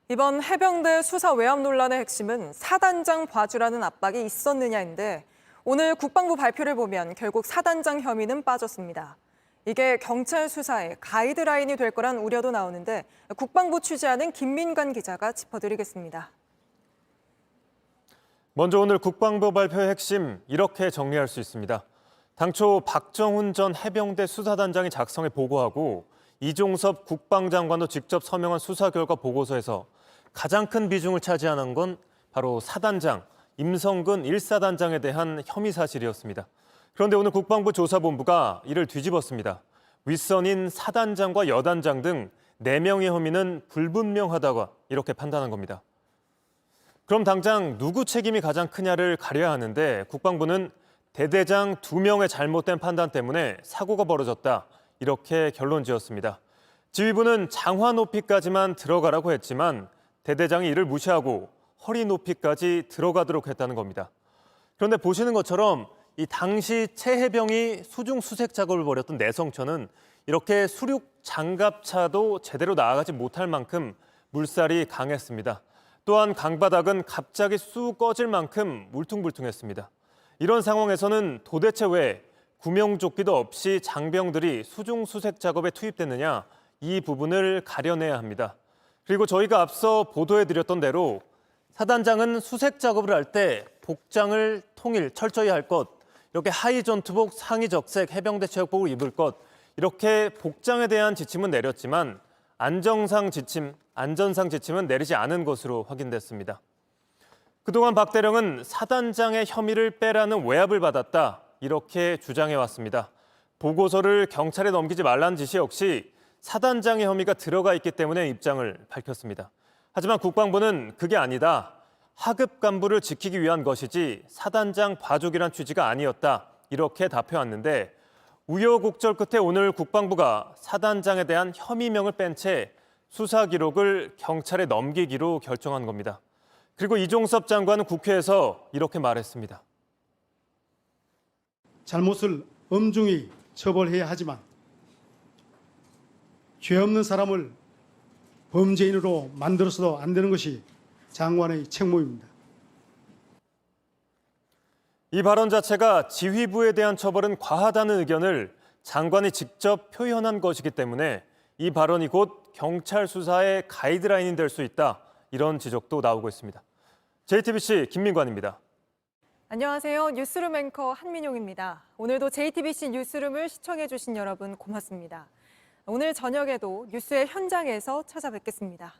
이번 해병대 수사 외압 논란의 핵심은 사단장 봐주라는 압박이 있었느냐인데 오늘 국방부 발표를 보면 결국 사단장 혐의는 빠졌습니다. 이게 경찰 수사의 가이드라인이 될 거란 우려도 나오는데 국방부 취재하는 김민관 기자가 짚어드리겠습니다. 먼저 오늘 국방부 발표의 핵심 이렇게 정리할 수 있습니다. 당초 박정훈 전 해병대 수사단장이 작성해 보고하고 이종섭 국방장관도 직접 서명한 수사 결과 보고서에서 가장 큰 비중을 차지하는 건 바로 사단장, 임성근 1사단장에 대한 혐의 사실이었습니다. 그런데 오늘 국방부 조사본부가 이를 뒤집었습니다. 윗선인 사단장과 여단장 등 4명의 혐의는 불분명하다고 이렇게 판단한 겁니다. 그럼 당장 누구 책임이 가장 크냐를 가려야 하는데 국방부는 대대장 2명의 잘못된 판단 때문에 사고가 벌어졌다 이렇게 결론 지었습니다. 지휘부는 장화 높이까지만 들어가라고 했지만 대대장이 이를 무시하고 허리 높이까지 들어가도록 했다는 겁니다. 그런데 보시는 것처럼 이 당시 채 해병이 수중 수색 작업을 벌였던 내성천은 이렇게 수륙 장갑차도 제대로 나아가지 못할 만큼 물살이 강했습니다. 또한 강바닥은 갑자기 쑥 꺼질 만큼 울퉁불퉁했습니다. 이런 상황에서는 도대체 왜 구명조끼도 없이 장병들이 수중 수색 작업에 투입됐느냐 이 부분을 가려내야 합니다. 그리고 저희가 앞서 보도해드렸던 대로 사단장은 수색 작업을 할 때 복장을 통일, 철저히 할 것, 이렇게 하의 전투복, 상의 적색, 해병대 체육복을 입을 것, 이렇게 복장에 대한 지침은 내렸지만 안전상 지침은 내리지 않은 것으로 확인됐습니다. 그동안 박 대령은 사단장의 혐의를 빼라는 외압을 받았다, 이렇게 주장해왔습니다. 보고서를 경찰에 넘기지 말라는 지시 역시 사단장의 혐의가 들어가 있기 때문에 입장을 밝혔습니다. 하지만 국방부는 그게 아니다. 하급 간부를 지키기 위한 것이지 사단장 봐주기란 취지가 아니었다. 이렇게 답해왔는데 우여곡절 끝에 오늘 국방부가 사단장에 대한 혐의명을 뺀 채 수사 기록을 경찰에 넘기기로 결정한 겁니다. 그리고 이종섭 장관은 국회에서 이렇게 말했습니다. 잘못을 엄중히 처벌해야 하지만 죄 없는 사람을 범죄인으로 만들어서도 안 되는 것이 장관의 책무입니다. 이 발언 자체가 지휘부에 대한 처벌은 과하다는 의견을 장관이 직접 표현한 것이기 때문에 이 발언이 곧 경찰 수사의 가이드라인이 될 수 있다. 이런 지적도 나오고 있습니다. JTBC 김민관입니다. 안녕하세요. 뉴스룸 앵커 한민용입니다. 오늘도 JTBC 뉴스룸을 시청해주신 여러분 고맙습니다. 오늘 저녁에도 뉴스의 현장에서 찾아뵙겠습니다.